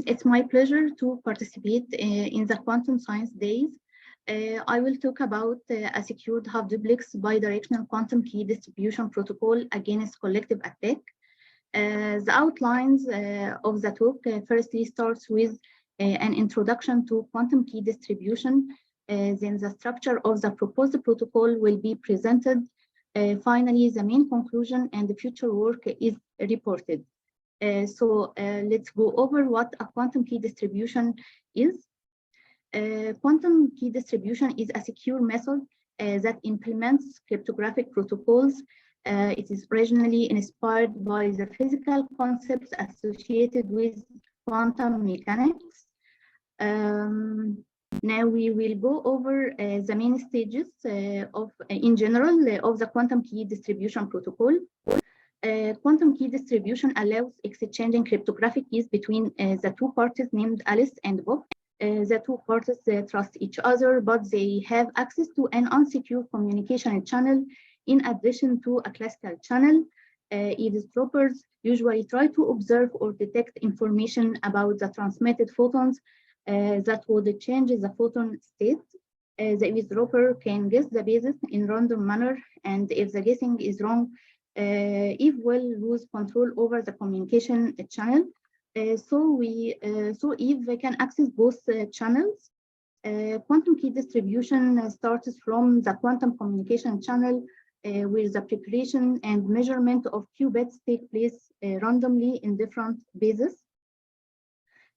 It's my pleasure to participate in the Quantum Science Days. I will talk about a secured half-duplex bidirectional quantum key distribution protocol against collective attack. The outlines of the talk firstly starts with an introduction to quantum key distribution. Then the structure of the proposed protocol will be presented. Finally, the main conclusion and the future work is reported. Let's go over what a quantum key distribution is. Quantum key distribution is a secure method that implements cryptographic protocols. It is originally inspired by the physical concepts associated with quantum mechanics. Now we will go over the main stages in general of the quantum key distribution protocol. Quantum key distribution allows exchanging cryptographic keys between the two parties named Alice and Bob. The two parties trust each other, but they have access to an unsecured communication channel in addition to a classical channel. Eavesdroppers usually try to observe or detect information about the transmitted photons that would change the photon state. The eavesdropper can guess the basis in random manner, and if the guessing is wrong, Eve will lose control over the communication channel. So Eve can access both channels. Quantum key distribution starts from the quantum communication channel, where the preparation and measurement of qubits take place randomly in different bases.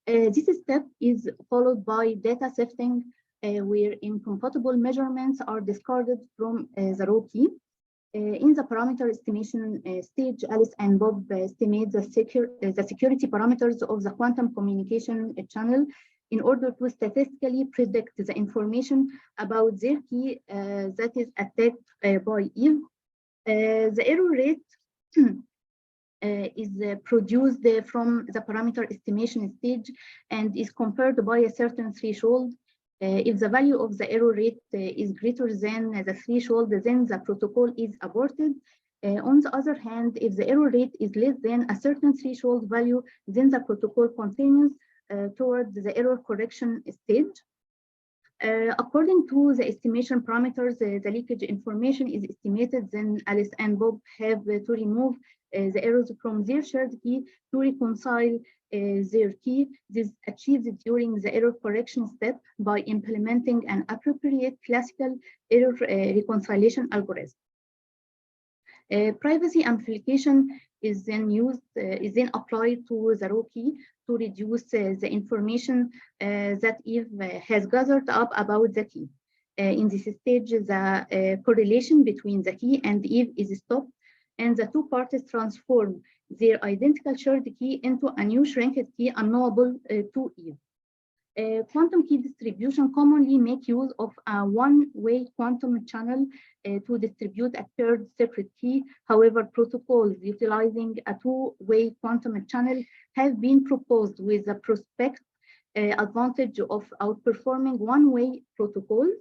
This step is followed by data sifting, where incompatible measurements are discarded from the raw key. In the parameter estimation stage, Alice and Bob estimate the security parameters of the quantum communication channel in order to statistically predict the information about their key that is attacked by Eve. The error rate is produced from the parameter estimation stage and is compared by a certain threshold. If the value of the error rate is greater than the threshold, then the protocol is aborted. On the other hand, if the error rate is less than a certain threshold value, then the protocol continues towards the error correction stage. According to the estimation parameters, the leakage information is estimated. Then Alice and Bob have to remove the errors from their shared key to reconcile their key. This is achieved during the error correction step by implementing an appropriate classical error reconciliation algorithm. Privacy amplification is then applied to the raw key to reduce the information that Eve has gathered up about the key. In this stage, the correlation between the key and Eve is stopped, and the two parties transform their identical shared key into a new shrinked key unknowable to Eve. Quantum key distribution commonly make use of a one-way quantum channel to distribute a third secret key. However, protocols utilizing a two-way quantum channel have been proposed with the prospect advantage of outperforming one-way protocols.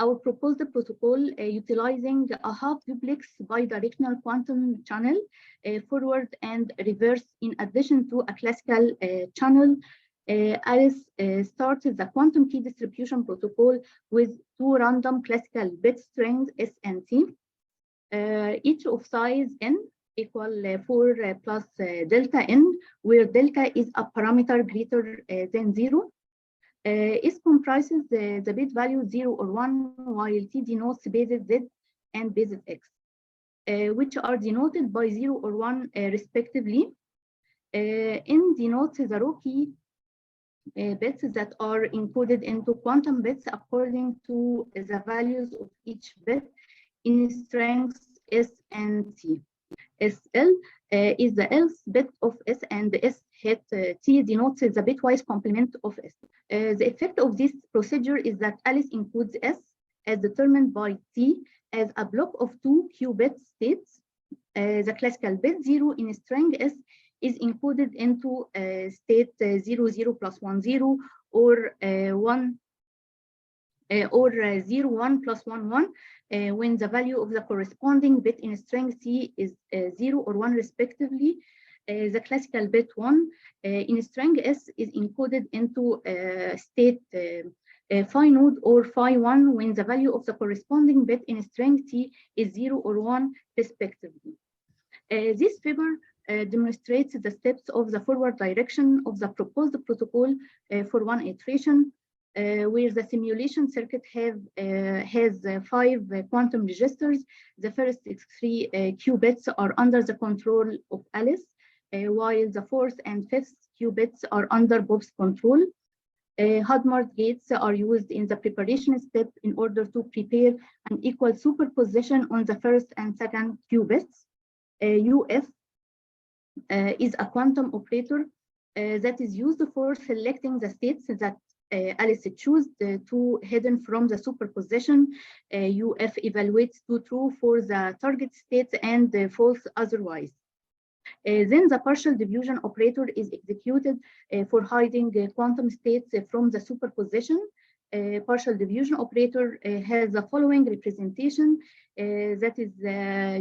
Our proposed protocol utilizing a half-duplex bidirectional quantum channel forward and reverse in addition to a classical channel. Alice started the quantum key distribution protocol with two random classical bit strings S and T, each of size n equal 4 plus delta n, where delta is a parameter greater than 0. S comprises the bit value 0 or 1, while T denotes basis Z and basis X, which are denoted by 0 or 1 respectively. N denotes the raw key bits that are encoded into quantum bits according to the values of each bit in strings S and T. SL is the else bit of S, and S hat T denotes the bitwise complement of S. The effect of this procedure is that Alice encodes S as determined by T as a block of two qubit states. The classical bit 0 in string S is encoded into state 0, 0 plus 1, 0, or 1 or 0, 1 plus 1, 1, when the value of the corresponding bit in string C is 0 or 1 respectively. The classical bit 1 in string S is encoded into state phi node or phi 1 when the value of the corresponding bit in string T is 0 or 1 respectively. This figure demonstrates the steps of the forward direction of the proposed protocol for one iteration, where the simulation circuit has 5 quantum registers. The first 3 qubits are under the control of Alice, while the 4th and 5th qubits are under Bob's control. Hadamard gates are used in the preparation step in order to prepare an equal superposition on the 1st and 2nd qubits. UF is a quantum operator that is used for selecting the states that Alice chose to hidden from the superposition. UF evaluates to true for the target states and false otherwise. Then the partial diffusion operator is executed for hiding quantum states from the superposition. Partial diffusion operator has the following representation that is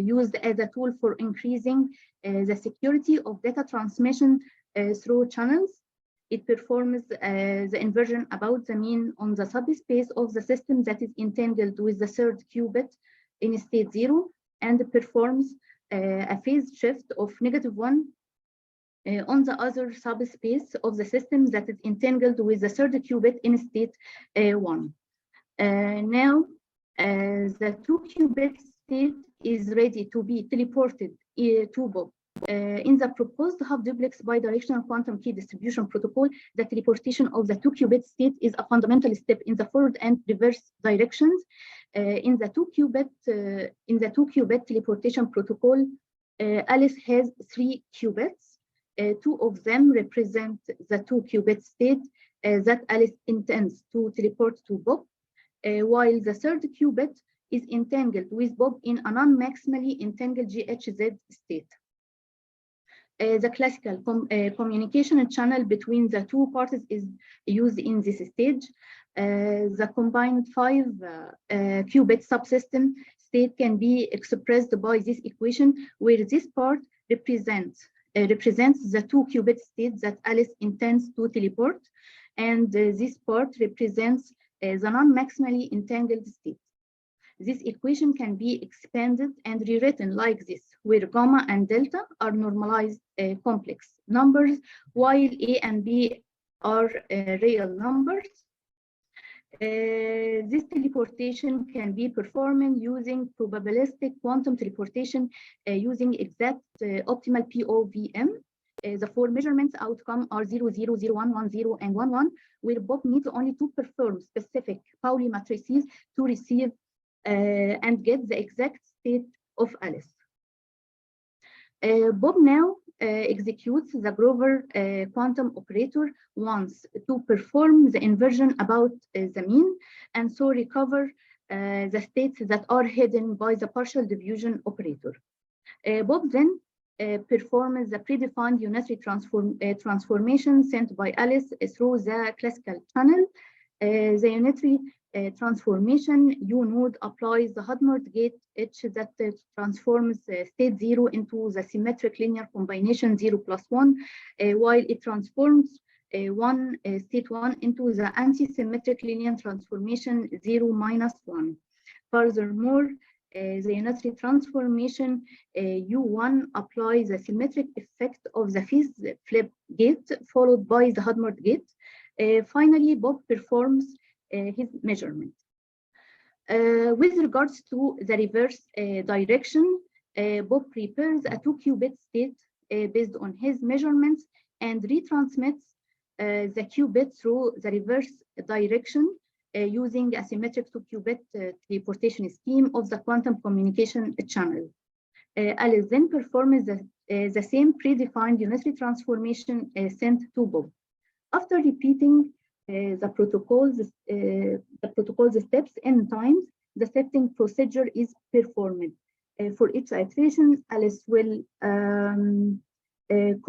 used as a tool for increasing the security of data transmission through channels. It performs the inversion about the mean on the subspace of the system that is entangled with the 3rd qubit in state 0 and performs a phase shift of -1 on the other subspace of the system that is entangled with the 3rd qubit in state 1. Now, the 2-qubit state is ready to be teleported to Bob. In the proposed half-duplex bidirectional quantum key distribution protocol, the teleportation of the 2-qubit state is a fundamental step in the forward and reverse directions. In the 2-qubit teleportation protocol, Alice has 3 qubits. 2 of them represent the 2-qubit state that Alice intends to teleport to Bob, while the 3rd qubit is entangled with Bob in a non-maximally entangled GHZ state. The classical communication channel between the 2 parties is used in this stage. The combined 5-qubit subsystem state can be expressed by this equation, where this part represents the 2-qubit state that Alice intends to teleport, and this part represents the non-maximally entangled state. This equation can be expanded and rewritten like this, where gamma and delta are normalized complex numbers, while A and B are real numbers. This teleportation can be performed using probabilistic quantum teleportation using exact optimal POVM. The 4 measurements outcome are 0, 0, 0, 1, 1, 0, and 1, 1, where Bob needs only to perform specific Pauli matrices to receive and get the exact state of Alice. Bob now executes the Grover quantum operator once to perform the inversion about the mean, and so recover the states that are hidden by the partial diffusion operator. Bob then performs the predefined unitary transformation sent by Alice through the classical channel. The unitary transformation U node applies the Hadamard gate H that transforms state 0 into the symmetric linear combination 0 plus 1, while it transforms state 1 into the anti-symmetric linear transformation 0 minus 1. Furthermore, the unitary transformation U1 applies the symmetric effect of the phase flip gate followed by the Hadamard gate. Finally, Bob performs his measurement. With regards to the reverse direction, Bob prepares a 2-qubit state based on his measurements and retransmits the qubit through the reverse direction using a symmetric 2-qubit teleportation scheme of the quantum communication channel. Alice then performs the same predefined unitary transformation sent to Bob. After repeating the protocol's steps n times, the setting procedure is performed. For each iteration, Alice will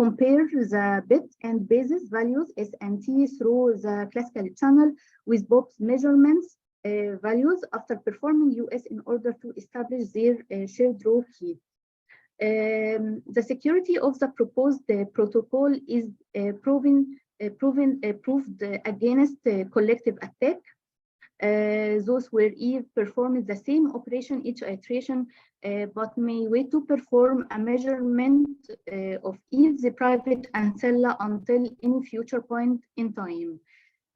compare the bit and basis values S and T through the classical channel with Bob's measurements values after performing US in order to establish their shared row key. The security of the proposed protocol is proved against collective attack. Those where Eve performs the same operation each iteration, but may wait to perform a measurement of Eve's private ancilla until any future point in time.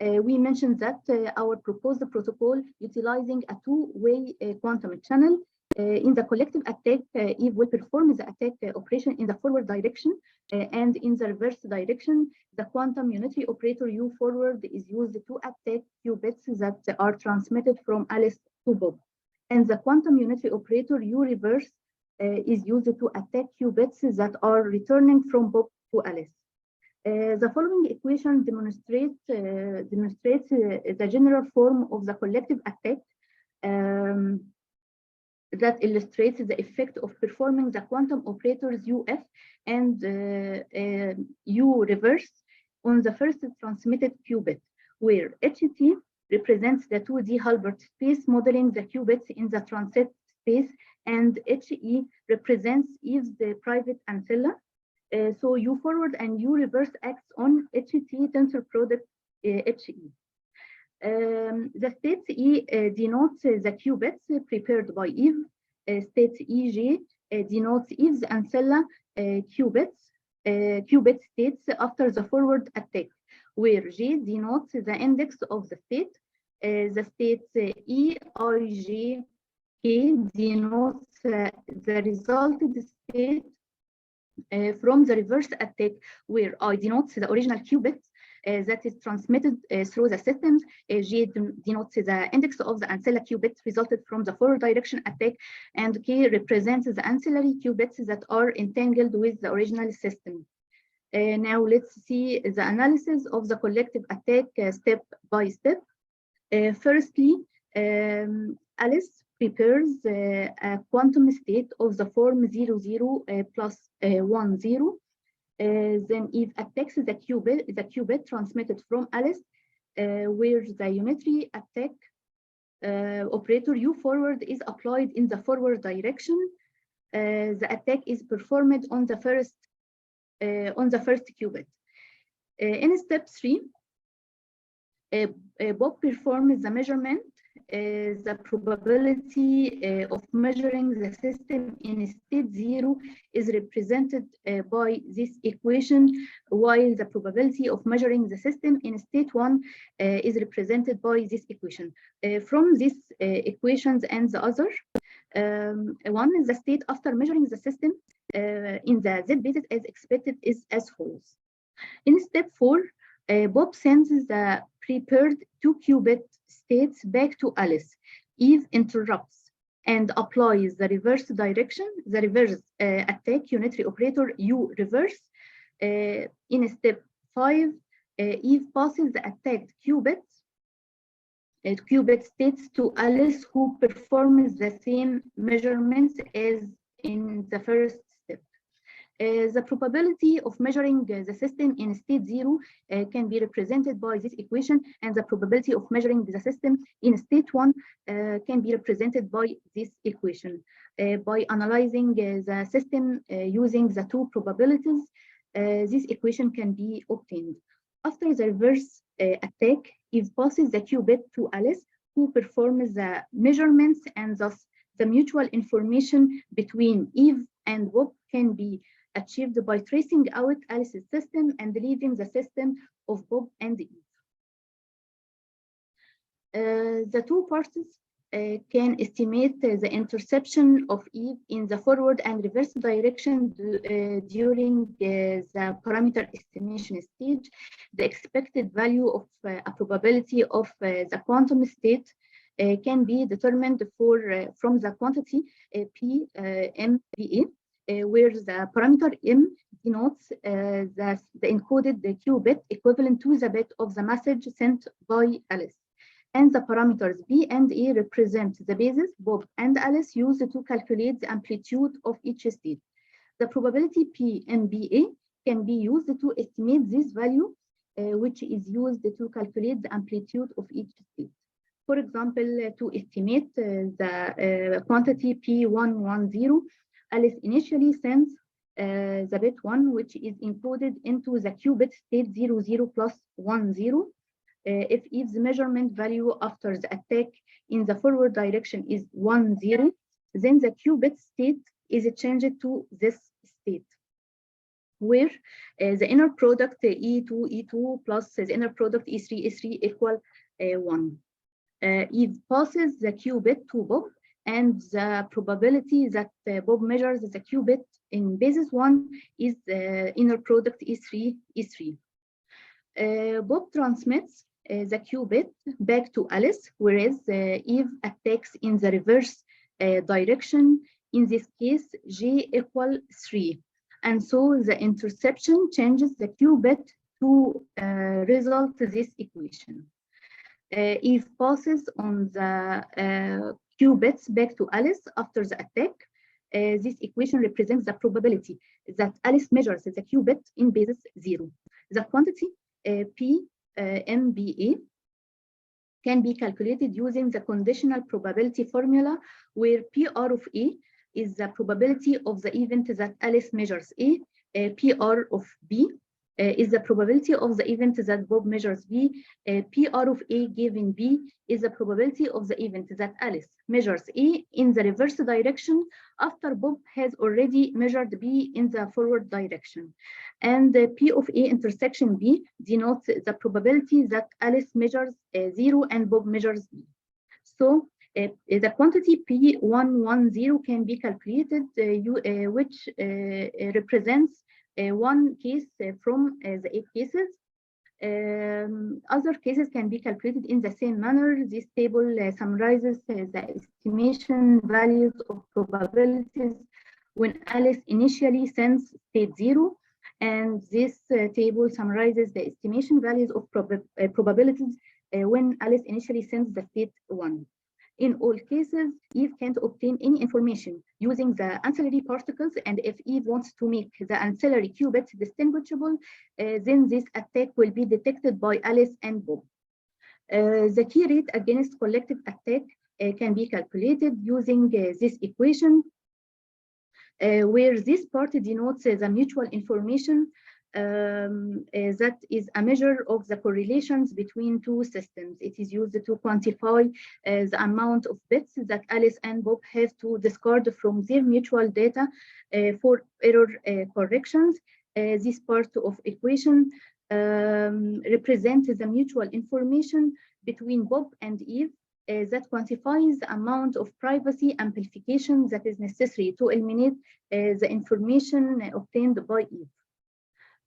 We mentioned that our proposed protocol utilizing a two-way quantum channel. In the collective attack, Eve will perform the attack operation in the forward direction, and in the reverse direction, the quantum unitary operator U forward is used to attack qubits that are transmitted from Alice to Bob. And the quantum unitary operator U reverse is used to attack qubits that are returning from Bob to Alice. The following equation demonstrates the general form of the collective attack that illustrates the effect of performing the quantum operators UF and U reverse on the first transmitted qubit, where HT represents the 2D Hilbert space modeling the qubits in the transit space, and HE represents Eve's private ancilla. So U forward and U reverse acts on HT tensor product HE. The state E denotes the qubits prepared by Eve. State EJ denotes Eve's ancilla qubit states after the forward attack, where J denotes the index of the state. The state EIJK denotes the resulted state from the reverse attack, where I denotes the original qubit that is transmitted through the systems. J denotes the index of the ancilla qubits resulted from the forward direction attack, and K represents the ancillary qubits that are entangled with the original system. Now let's see the analysis of the collective attack step by step. Firstly, Alice prepares a quantum state of the form 00 plus 10. Then Eve attacks the qubit transmitted from Alice, where the unitary attack operator U forward is applied in the forward direction. The attack is performed on the first qubit. In step 3, Bob performs the measurement. The probability of measuring the system in state 0 is represented by this equation, while the probability of measuring the system in state 1 is represented by this equation. From these equations and the other, one is the state after measuring the system in the Z basis as expected is as follows. In step 4, Bob sends the prepared 2-qubit states back to Alice. Eve interrupts and applies the reverse direction, the reverse attack unitary operator U reverse. In step 5, Eve passes the attacked qubit states to Alice, who performs the same measurements as in the first step. The probability of measuring the system in state 0 can be represented by this equation, and the probability of measuring the system in state 1 can be represented by this equation. By analyzing the system using the two probabilities, this equation can be obtained. After the reverse attack, Eve passes the qubit to Alice, who performs the measurements, and thus the mutual information between Eve and Bob can be achieved by tracing out Alice's system and leaving the system of Bob and Eve. The two parties can estimate the interception of Eve in the forward and reverse direction during the parameter estimation stage. The expected value of a probability of the quantum state can be determined from the quantity P MBA, where the parameter M denotes the encoded qubit equivalent to the bit of the message sent by Alice. And the parameters B and A represent the basis Bob and Alice use to calculate the amplitude of each state. The probability P MBA can be used to estimate this value, which is used to calculate the amplitude of each state. For example, to estimate the quantity P110, Alice initially sends the bit 1, which is encoded into the qubit state 00 plus 10. If Eve's measurement value after the attack in the forward direction is 10, then the qubit state is changed to this state, where the inner product E2 plus the inner product E3 equal 1. Eve passes the qubit to Bob, and the probability that Bob measures the qubit in basis 1 is inner product E3. Bob transmits the qubit back to Alice, whereas Eve attacks in the reverse direction. In this case, J equal 3. And so the interception changes the qubit to result this equation. Eve passes on the qubits back to Alice after the attack. This equation represents the probability that Alice measures the qubit in basis 0. The quantity P MBA can be calculated using the conditional probability formula, where PR of A is the probability of the event that Alice measures A, PR of B is the probability of the event that Bob measures B, PR of A given B is the probability of the event that Alice measures A in the reverse direction after Bob has already measured B in the forward direction. And P of A intersection B denotes the probability that Alice measures 0 and Bob measures B. So the quantity P110 can be calculated, which represents one case from the 8 cases. Other cases can be calculated in the same manner. This table summarizes the estimation values of probabilities when Alice initially sends state 0, and this table summarizes the estimation values of probabilities when Alice initially sends the state 1. In all cases, Eve can't obtain any information using the ancillary particles, and if Eve wants to make the ancillary qubits distinguishable, then this attack will be detected by Alice and Bob. The key rate against collective attack can be calculated using this equation, where this part denotes the mutual information that is a measure of the correlations between two systems. It is used to quantify the amount of bits that Alice and Bob have to discard from their mutual data for error corrections. This part of equation represents the mutual information between Bob and Eve that quantifies the amount of privacy amplification that is necessary to eliminate the information obtained by Eve.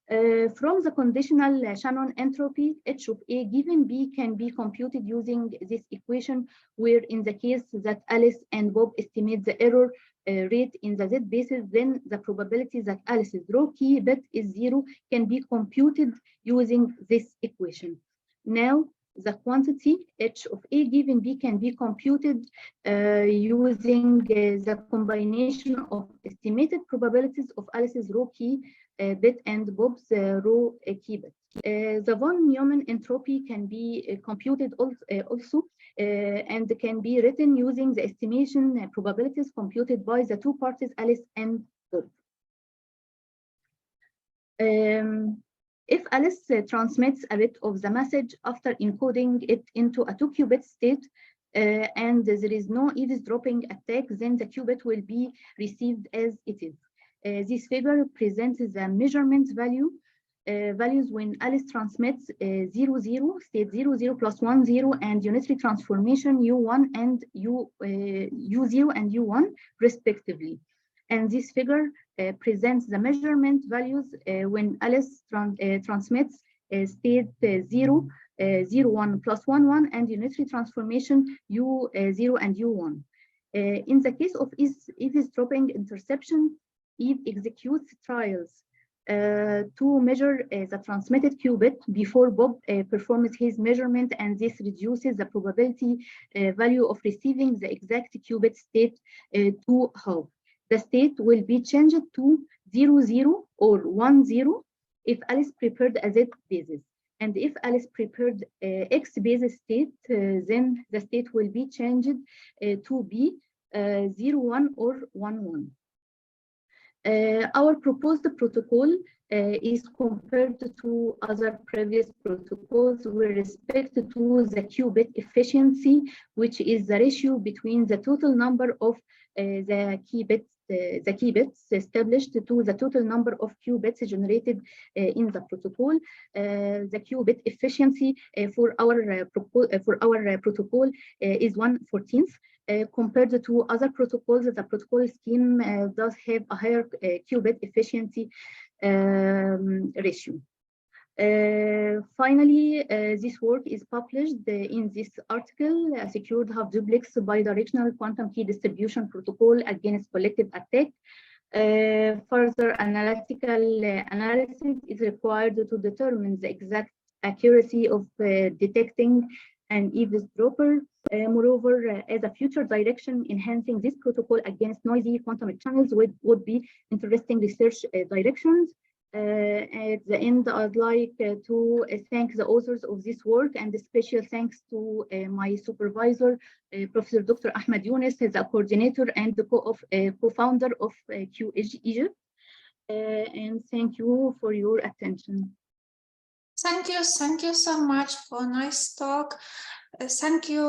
From the conditional Shannon entropy, H of A given B can be computed using this equation, where in the case that Alice and Bob estimate the error rate in the Z basis, then the probability that Alice's raw key bit is 0 can be computed using this equation. Now, the quantity H of A given B can be computed using the combination of estimated probabilities of Alice's raw key bit and Bob's raw key bit. The von Neumann entropy can be computed also and can be written using the estimation probabilities computed by the two parties, Alice and Bob. If Alice transmits a bit of the message after encoding it into a 2-qubit state and there is no eavesdropping attack, then the qubit will be received as it is. This figure presents the measurement values when Alice transmits 00, state 00 plus 10, and unitary transformation U1 and U0 and U1 respectively. And this figure presents the measurement values when Alice transmits state 0, 01 plus 11, and unitary transformation U0 and U1. In the case of eavesdropping interception, Eve executes trials to measure the transmitted qubit before Bob performs his measurement, and this reduces the probability value of receiving the exact qubit state to half. The state will be changed to 00 or 10 if Alice prepared a Z basis. And if Alice prepared X basis state, then the state will be changed to be 01 or 11. Our proposed protocol is compared to other previous protocols with respect to the qubit efficiency, which is the ratio between the total number of the key bits established to the total number of qubits generated in the protocol. The qubit efficiency for our protocol is 1/14. Compared to other protocols, the protocol scheme does have a higher qubit efficiency ratio. Finally, this work is published in this article, a secured half-duplex bidirectional quantum key distribution protocol against collective attack. Further analytical analysis is required to determine the exact accuracy of detecting an eavesdropper. Moreover, as a future direction, enhancing this protocol against noisy quantum channels would be interesting research directions. At the end, I'd like to thank the authors of this work, and a special thanks to my supervisor, Professor Dr. Ahmed Younes, the coordinator and the co-founder of QED Egypt. And thank you for your attention. Thank you so much for a nice talk. Thank you.